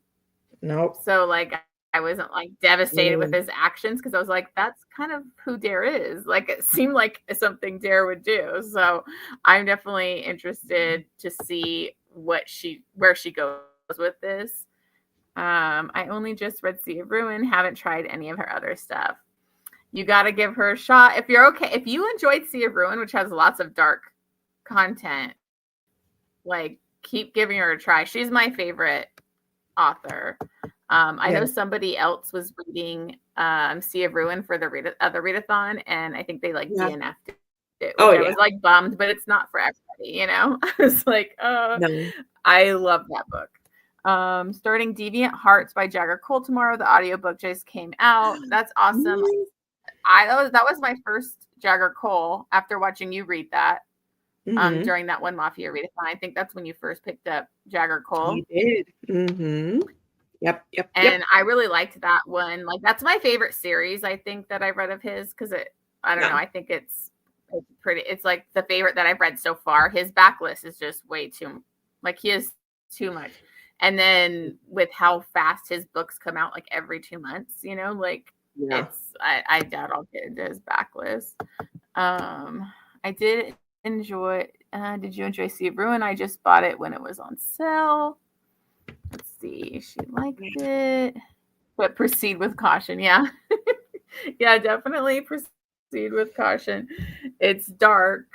Nope. So like, I wasn't like devastated with his actions because I was like, that's kind of who Dare is. Like, it seemed like something Dare would do. So I'm definitely interested to see where she goes with this. I only just read Sea of Ruin, haven't tried any of her other stuff. You got to give her a shot. If you're okay, if you enjoyed Sea of Ruin, which has lots of dark content, like keep giving her a try. She's my favorite author. I know somebody else was reading Sea of Ruin for the other Readathon, and I think they like DNF'd it. I was like bummed, but it's not for everybody, I was like, oh, no. I love that book. Starting Deviant Hearts by Jagger Cole tomorrow. The audiobook just came out. That's awesome. That was my first Jagger Cole after watching you read that. During that one Mafia readathon. I think that's when you first picked up Jagger Cole. You did. Yep. And I really liked that one. Like, that's my favorite series, I think, that I've read of his, because I don't know, I think it's pretty, it's like the favorite that I've read so far. His backlist is just way too, like, he is too much. And then with how fast his books come out, like every 2 months, like I doubt I'll get into his backlist. I did enjoy, did you enjoy Sea of Ruin? I just bought it when it was on sale. Let's see, she liked it, but proceed with caution. Yeah. Yeah, definitely proceed with caution. It's dark,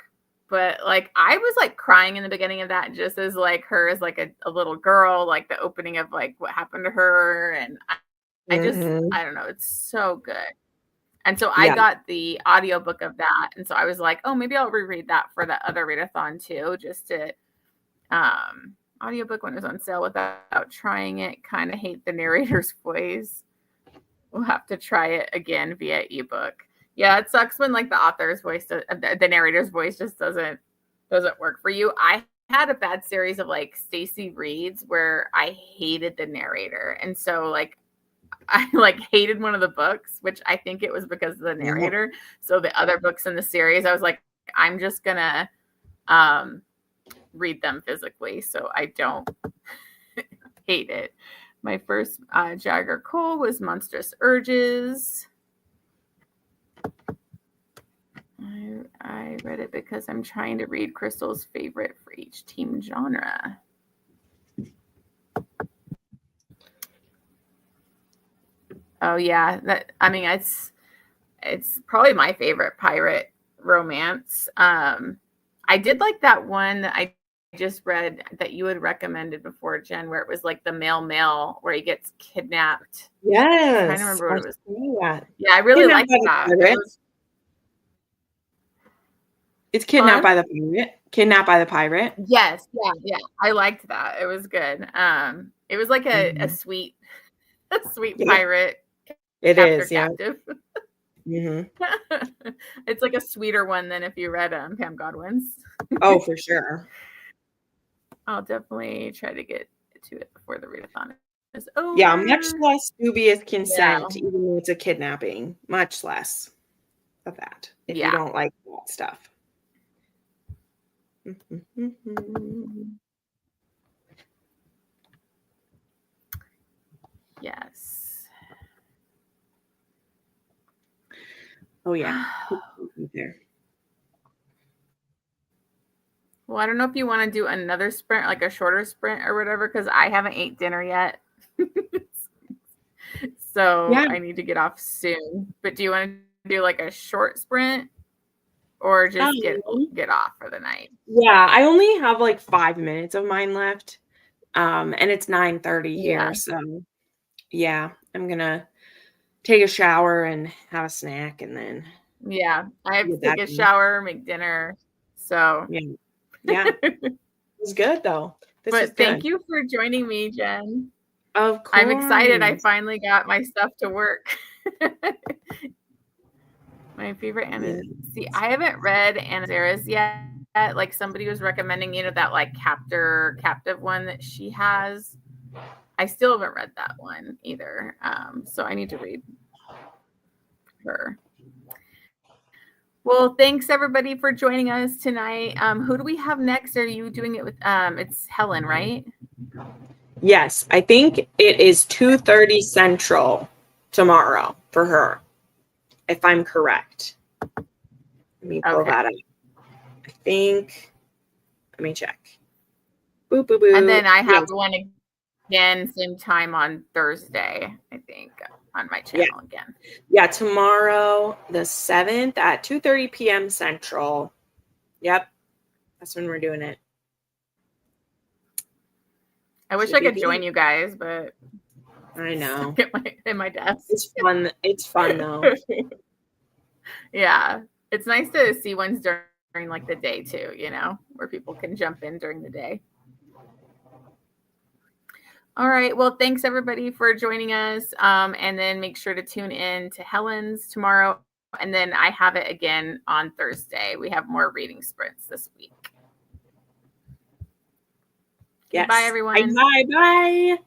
but like I was like crying in the beginning of that, just as like her as like a little girl, like the opening of like what happened to her. And I just, I don't know, it's so good. And so I got the audiobook of that. And so I was like, oh, maybe I'll reread that for the other readathon too, just to audiobook when it was on sale without trying it. Kind of hate the narrator's voice. We'll have to try it again via ebook. Yeah, it sucks when like the author's voice, the narrator's voice just doesn't work for you. I had a bad series of like Stacey Reads where I hated the narrator. And so like I like hated one of the books, which I think it was because of the narrator. So the other books in the series, I was like, I'm just gonna read them physically so I don't hate it. My first Jagger Cole was Monstrous Urges. I read it because I'm trying to read Crystal's favorite for each team genre. Oh yeah, it's probably my favorite pirate romance. I did like that one that I just read that you had recommended before, Jen, where it was like the male where he gets kidnapped. Yes. I'm trying to remember what it was. Yeah, I really liked that. It's Kidnapped by the Pirate. Kidnapped by the Pirate. Yes, yeah. I liked that. It was good. It was like a sweet pirate. It is, captive. It's like a sweeter one than if you read Pam Godwin's. Oh, for sure. I'll definitely try to get to it before the readathon is over. Yeah, much less dubious consent, even though it's a kidnapping. Much less of that. If you don't like that stuff. Yes. Oh yeah. There. Well, I don't know if you want to do another sprint, like a shorter sprint or whatever, because I haven't ate dinner yet. So I need to get off soon. But do you want to do like a short sprint or just get off for the night? Yeah, I only have like 5 minutes of mine left. And it's 9:30 here. So yeah, I'm gonna take a shower and have a snack and then I have to take a shower, make dinner. So yeah. It was good though. But thank you for joining me, Jen. Of course. I'm excited. I finally got my stuff to work. My favorite Anna. See, I haven't read Anna Sarah's yet. Like somebody was recommending, that like captive one that she has. I still haven't read that one either. So I need to read her. Well, thanks everybody for joining us tonight. Who do we have next? Are you doing it with it's Helen, right? Yes, I think it is 2:30 Central tomorrow for her, if I'm correct. Let me pull that up. I think, let me check. Boop, boop, boop. And then I have one again, same time on Thursday, I think, on my channel again. Yeah, tomorrow, the 7th at 2:30 p.m. Central. Yep, that's when we're doing it. I wish I could join you guys, but I know. in my desk. It's fun. It's fun though. Yeah, it's nice to see ones during like the day too, where people can jump in during the day. All right. Well, thanks everybody for joining us. And then make sure to tune in to Helen's tomorrow. And then I have it again on Thursday. We have more reading sprints this week. Yes. Bye, everyone. Bye.